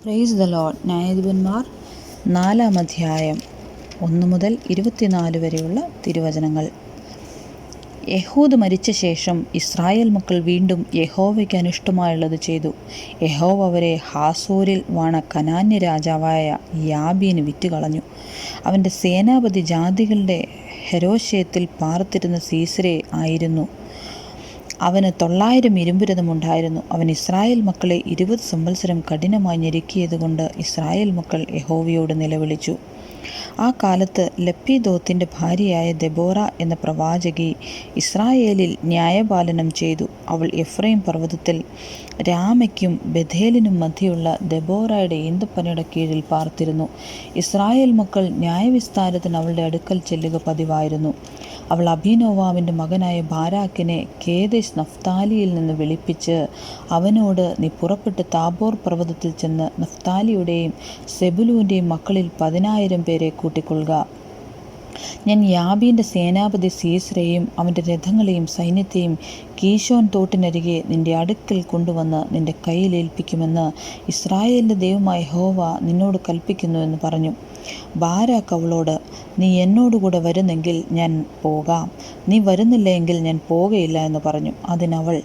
Praise the Lord. ന്യായാധിപന്മാർ 4-ാം അധ്യായം 1 മുതൽ 24 വരെയുള്ള തിരുവചനങ്ങൾ. യഹൂദ് മരിച്ച ശേഷം ഇസ്രായേൽ മക്കൾ വീണ്ടും യഹോവയ്ക്ക് അനിഷ്ടമായുള്ളത് ചെയ്തു. യഹോവ അവരെ ഹാസോരിൽ വാണ കനാന്യ രാജാവായ യാബീന് വിറ്റുകളഞ്ഞു. അവൻ്റെ സേനാപതി ജാതികളുടെ ഹെരോശയത്തിൽ പാർത്തിരുന്ന സീസരെ ആയിരുന്നു. അവന് 900 ഇരുമ്പുരഥമുണ്ടായിരുന്നു. അവൻ ഇസ്രായേൽ മക്കളെ 20 സംവത്സരം കഠിനമായി ഞെരുക്കിയതുകൊണ്ട് ഇസ്രായേൽ മക്കൾ യഹോവയോട് നിലവിളിച്ചു. ആ കാലത്ത് ലപ്പീദോത്തിൻ്റെ ഭാര്യയായ ദെബോറ എന്ന പ്രവാചകി ഇസ്രായേലിൽ ന്യായപാലനം ചെയ്തു. അവൾ എഫ്രൈം പർവ്വതത്തിൽ രാമയ്ക്കും ബഥേലിനും മധ്യയുള്ള ദെബോറയുടെ ഈന്തപ്പനയുടെ കീഴിൽ പാർത്തിരുന്നു. ഇസ്രായേൽ മക്കൾ ന്യായവിസ്താരത്തിന് അവളുടെ അടുക്കൽ ചെല്ലുക പതിവായിരുന്നു. അവൾ അബീനോവാമിൻ്റെ മകനായ ബാരാക്കിനെ കേദേശ് നഫ്താലിയിൽ നിന്ന് വിളിപ്പിച്ച് അവനോട്, നീ പുറപ്പെട്ട് താബോർ പർവ്വതത്തിൽ ചെന്ന് നഫ്താലിയുടെയും സെബുലൂൻ്റെയും മക്കളിൽ 10,000 പേരെ കൂട്ടിക്കൊള്ളുക. ഞാൻ യാബീൻ്റെ സേനാപതി സീസരെയും അവൻ്റെ രഥങ്ങളെയും സൈന്യത്തെയും കീശോൻ തോട്ടിനരികെ നിന്റെ അടുക്കൽ കൊണ്ടുവന്ന് നിന്റെ കയ്യിൽ ഏൽപ്പിക്കുമെന്ന് ഇസ്രായേലിൻ്റെ ദൈവമായ യഹോവ നിന്നോട് കൽപ്പിക്കുന്നു എന്ന് പറഞ്ഞു. ബാരാക്ക് അവളോട്, നീ എന്നോടുകൂടെ വരുന്നെങ്കിൽ ഞാൻ പോകാം, നീ വരുന്നില്ല എങ്കിൽ ഞാൻ പോകയില്ല എന്ന് പറഞ്ഞു. അതിനവൾ,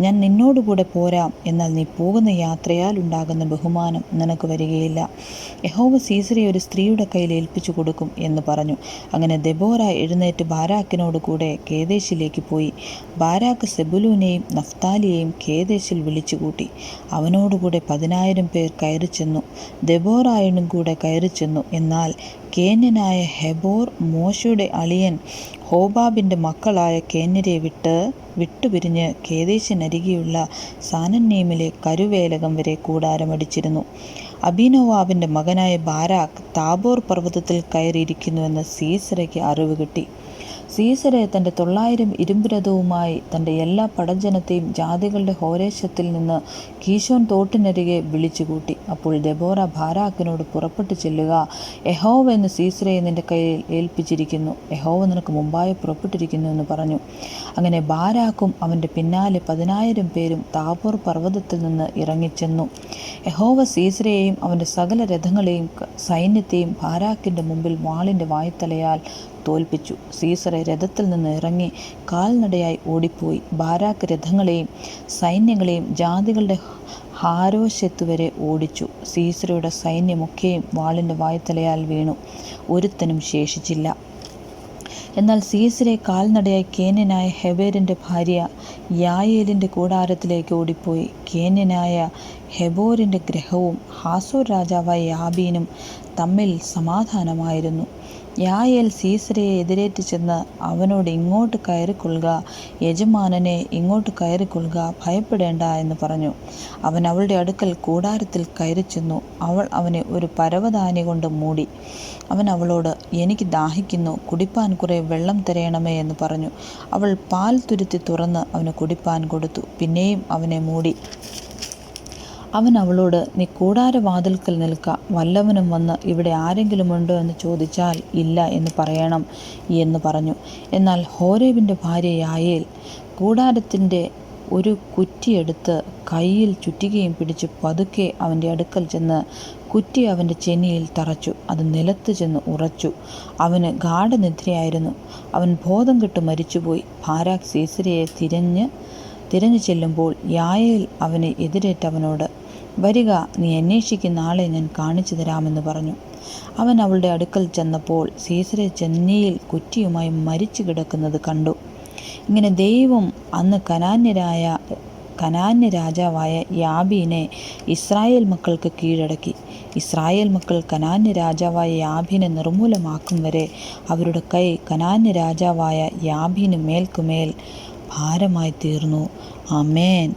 ഞാൻ നിന്നോടുകൂടെ പോരാം, എന്നാൽ നീ പോകുന്ന യാത്രയാൽ ഉണ്ടാകുന്ന ബഹുമാനം നിനക്ക് വരികയില്ല. യഹോവ സീസരെ ഒരു സ്ത്രീയുടെ കയ്യിൽ ഏൽപ്പിച്ചു കൊടുക്കും എന്ന് പറഞ്ഞു. അങ്ങനെ ദെബോറ എഴുന്നേറ്റ് ബാരാക്കിനോട് കൂടെ കേദേശിലേക്ക് പോയി. ബാരാക്ക് സെബുലൂനെയും നഫ്താലിയെയും കേദേശിൽ വിളിച്ചുകൂട്ടി. അവനോടുകൂടെ 10,000 പേർ കയറി ചെന്നു. ദെബോറായും കൂടെ കയറി ചെന്നു. എന്നാൽ കേന്യനായ ഹെബോർ മോശയുടെ അളിയൻ ഹോബാബിൻ്റെ മക്കളായ കേന്യരെ വിട്ടുപിരിഞ്ഞ് കേദേശിനരികെയുള്ള സാനന്നീമിലെ കരുവേലകം വരെ കൂടാരമടിച്ചിരുന്നു. അബീനോവാബിൻ്റെ മകനായ ബാരാക്ക് താബോർ പർവ്വതത്തിൽ കയറിയിരിക്കുന്നുവെന്ന് സീസരയ്ക്ക് അറിവ് കിട്ടി. സീസരെ തൻ്റെ 900 ഇരുമ്പുരഥവുമായി തൻ്റെ എല്ലാ പടജ്ജനത്തെയും ജാതികളുടെ ഹോരേശത്തിൽ നിന്ന് കീശോൻ തോട്ടിനരികെ വിളിച്ചുകൂട്ടി. അപ്പോൾ ദെബോറ ബാരാക്കിനോട്, പുറപ്പെട്ടു ചെല്ലുക, യഹോവ എന്ന് സീസരയെ നിന്റെ കയ്യിൽ ഏൽപ്പിച്ചിരിക്കുന്നു, യഹോവ നിനക്ക് മുമ്പായി പുറപ്പെട്ടിരിക്കുന്നു എന്ന് പറഞ്ഞു. അങ്ങനെ ബാരാക്കും അവൻ്റെ പിന്നാലെ 10,000 പേരും താബോർ പർവ്വതത്തിൽ നിന്ന് ഇറങ്ങിച്ചെന്നു. യഹോവ സീസരയെയും അവൻ്റെ സകല രഥങ്ങളെയും സൈന്യത്തെയും ബാരാക്കിൻ്റെ മുമ്പിൽ വാളിൻ്റെ വായ്ത്തലയാൽ തോൽപ്പിച്ചു. സീസറെ രഥത്തിൽ നിന്ന് ഇറങ്ങി കാൽനടയായി ഓടിപ്പോയി. ബാരാക്ക് രഥങ്ങളെയും സൈന്യങ്ങളെയും ജാതികളുടെ ഹാരോശെത്ത് വരെ ഓടിച്ചു. സീസറയുടെ സൈന്യമൊക്കെയും വാളിൻ്റെ വായ്ത്തലയാൽ വീണു, ഒരുത്തനും ശേഷിച്ചില്ല. എന്നാൽ സീസരെ കാൽനടയായി കേന്യനായ ഹെബേരിൻ്റെ ഭാര്യ യായേലിൻ്റെ കൂടാരത്തിലേക്ക് ഓടിപ്പോയി. കേന്യനായ ഹെബോരിൻ്റെ ഗ്രഹവും ഹാസോർ രാജാവായ യാബീനും തമ്മിൽ സമാധാനമായിരുന്നു. യായേൽ സീസരയെ എതിരേറ്റ് ചെന്ന് അവനോട്, ഇങ്ങോട്ട് കയറിക്കൊള്ളുക, യജമാനനെ ഇങ്ങോട്ട് കയറിക്കൊള്ളുക, ഭയപ്പെടേണ്ട എന്ന് പറഞ്ഞു. അവൻ അവളുടെ അടുക്കൽ കൂടാരത്തിൽ കയറി ചെന്നു. അവൾ അവനെ ഒരു പരവതാനി കൊണ്ട് മൂടി. അവൻ അവളോട്, എനിക്ക് ദാഹിക്കുന്നു, കുടിപ്പാൻ കുറെ വെള്ളം തരയണമേ എന്ന് പറഞ്ഞു. അവൾ പാൽ തുരുത്തി തുറന്ന് അവന് കുടിപ്പാൻ കൊടുത്തു. പിന്നെയും അവനെ മൂടി. അവൻ അവളോട്, നീ കൂടാരവാതിൽക്കൽ നിൽക്ക, വല്ലവനും വന്ന് ഇവിടെ ആരെങ്കിലും ഉണ്ടോ എന്ന് ചോദിച്ചാൽ ഇല്ല എന്ന് പറയണം എന്ന് പറഞ്ഞു. എന്നാൽ ഹോരേബിൻ്റെ ഭാര്യ യായേൽ കൂടാരത്തിൻ്റെ ഒരു കുറ്റിയെടുത്ത് കയ്യിൽ ചുറ്റികയും പിടിച്ച് പതുക്കെ അവൻ്റെ അടുക്കൽ ചെന്ന് കുറ്റി അവൻ്റെ ചെന്നിയിൽ തറച്ചു. അത് നിലത്ത് ചെന്ന് ഉറച്ചു. അവന് ഗാഢനിദ്രയായിരുന്നു. അവൻ ബോധം കെട്ട് മരിച്ചുപോയി. ബാരാക്ക് സീസരയെ തിരഞ്ഞു ചെല്ലുമ്പോൾ യായേൽ അവനെ എതിരേറ്റ് അവനോട്, വരിക, നീ അന്വേഷിക്കുന്ന ആളെ ഞാൻ കാണിച്ചു തരാമെന്ന് പറഞ്ഞു. അവൻ അവളുടെ അടുക്കൽ ചെന്നപ്പോൾ സീസരെ ചെന്നിയിൽ കുറ്റിയുമായി മരിച്ചു കിടക്കുന്നത് കണ്ടു. ഇങ്ങനെ ദൈവം അന്ന് കനാന്യ രാജാവായ യാബീനെ ഇസ്രായേൽ മക്കൾക്ക് കീഴടക്കി. ഇസ്രായേൽ മക്കൾ കനാന്യ രാജാവായ യാബീനെ നിർമൂലമാക്കും വരെ അവരുടെ കൈ കനാന്യ രാജാവായ യാബീന് മേൽക്കുമേൽ ഭാരമായി തീർന്നു. ആമേൻ.